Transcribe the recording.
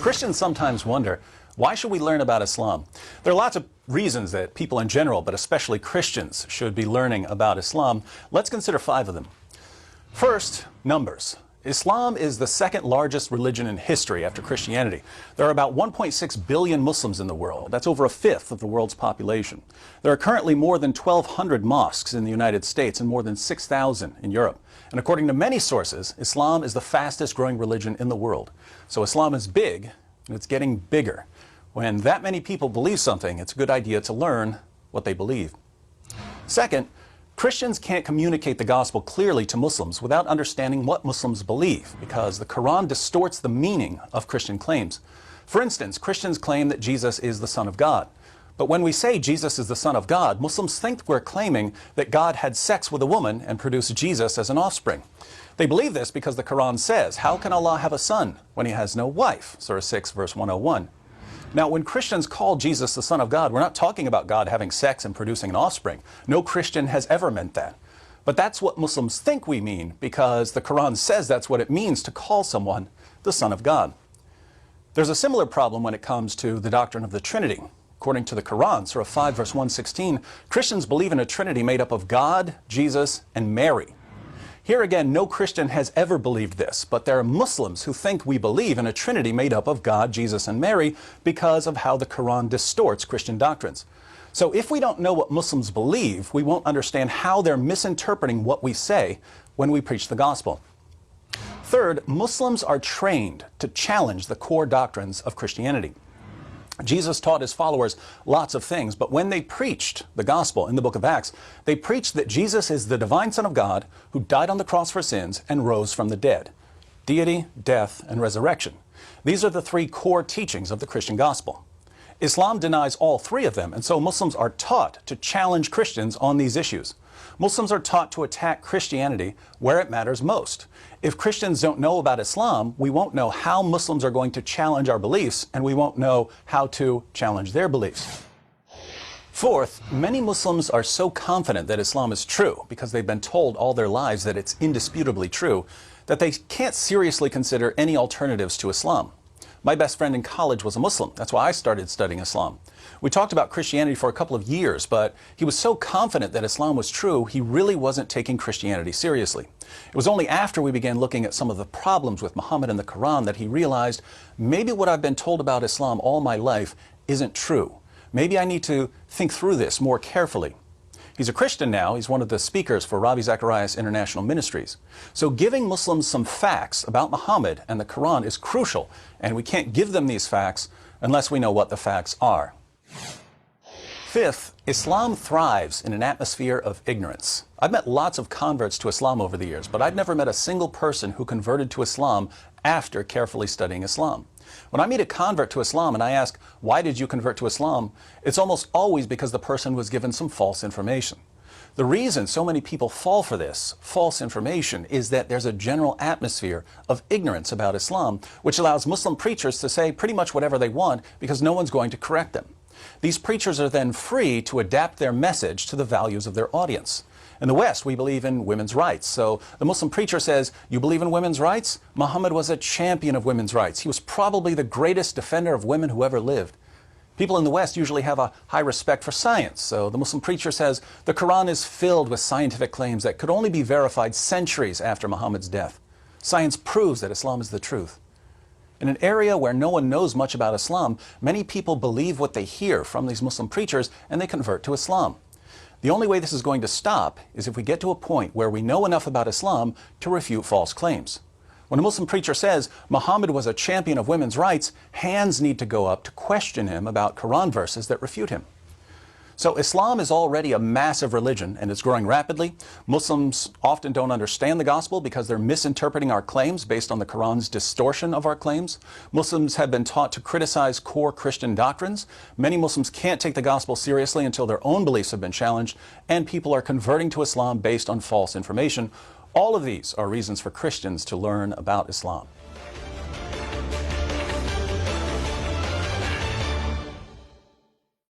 Christians sometimes wonder, why should we learn about Islam? There are lots of reasons that people in general, but especially Christians, should be learning about Islam. Let's consider 5 of them. First, numbers. Islam is the second largest religion in history after Christianity. There are about 1.6 billion Muslims in the world. That's over a fifth of the world's population. There are currently more than 1,200 mosques in the United States and more than 6,000 in Europe. And according to many sources, Islam is the fastest growing religion in the world. So Islam is big, and it's getting bigger. When that many people believe something, it's a good idea to learn what they believe. Second, Christians can't communicate the gospel clearly to Muslims without understanding what Muslims believe, because the Quran distorts the meaning of Christian claims. For instance, Christians claim that Jesus is the Son of God. But when we say Jesus is the Son of God, Muslims think we're claiming that God had sex with a woman and produced Jesus as an offspring. They believe this because the Quran says, "How can Allah have a son when he has no wife?" Surah 6, verse 101. Now, when Christians call Jesus the Son of God, we're not talking about God having sex and producing an offspring. No Christian has ever meant that. But that's what Muslims think we mean, because the Quran says that's what it means to call someone the Son of God. There's a similar problem when it comes to the doctrine of the Trinity. According to the Quran, Surah 5, verse 116, Christians believe in a Trinity made up of God, Jesus, and Mary. Here again, no Christian has ever believed this, but there are Muslims who think we believe in a Trinity made up of God, Jesus, and Mary because of how the Quran distorts Christian doctrines. So if we don't know what Muslims believe, we won't understand how they're misinterpreting what we say when we preach the gospel. Third, Muslims are trained to challenge the core doctrines of Christianity. Jesus taught his followers lots of things, but when they preached the gospel in the book of Acts, they preached that Jesus is the divine Son of God who died on the cross for sins and rose from the dead. Deity, death, and resurrection. These are the 3 core teachings of the Christian gospel. Islam denies all 3 of them, and so Muslims are taught to challenge Christians on these issues. Muslims are taught to attack Christianity where it matters most. If Christians don't know about Islam, we won't know how Muslims are going to challenge our beliefs, and we won't know how to challenge their beliefs. Fourth, many Muslims are so confident that Islam is true, because they've been told all their lives that it's indisputably true, that they can't seriously consider any alternatives to Islam. My best friend in college was a Muslim. That's why I started studying Islam. We talked about Christianity for a couple of years, but he was so confident that Islam was true, he really wasn't taking Christianity seriously. It was only after we began looking at some of the problems with Muhammad and the Quran that he realized, maybe what I've been told about Islam all my life isn't true. Maybe I need to think through this more carefully. He's a Christian now. He's one of the speakers for Ravi Zacharias International Ministries. So giving Muslims some facts about Muhammad and the Quran is crucial, and we can't give them these facts unless we know what the facts are. Fifth, Islam thrives in an atmosphere of ignorance. I've met lots of converts to Islam over the years, but I've never met a single person who converted to Islam after carefully studying Islam. When I meet a convert to Islam and I ask, "Why did you convert to Islam?" it's almost always because the person was given some false information. The reason so many people fall for this false information is that there's a general atmosphere of ignorance about Islam, which allows Muslim preachers to say pretty much whatever they want because no one's going to correct them. These preachers are then free to adapt their message to the values of their audience. In the West, we believe in women's rights. So the Muslim preacher says, "You believe in women's rights? Muhammad was a champion of women's rights. He was probably the greatest defender of women who ever lived." People in the West usually have a high respect for science. So the Muslim preacher says, "The Quran is filled with scientific claims that could only be verified centuries after Muhammad's death. Science proves that Islam is the truth." In an area where no one knows much about Islam, many people believe what they hear from these Muslim preachers and they convert to Islam. The only way this is going to stop is if we get to a point where we know enough about Islam to refute false claims. When a Muslim preacher says Muhammad was a champion of women's rights, hands need to go up to question him about Quran verses that refute him. So Islam is already a massive religion and it's growing rapidly. Muslims often don't understand the gospel because they're misinterpreting our claims based on the Quran's distortion of our claims. Muslims have been taught to criticize core Christian doctrines. Many Muslims can't take the gospel seriously until their own beliefs have been challenged, and people are converting to Islam based on false information. All of these are reasons for Christians to learn about Islam.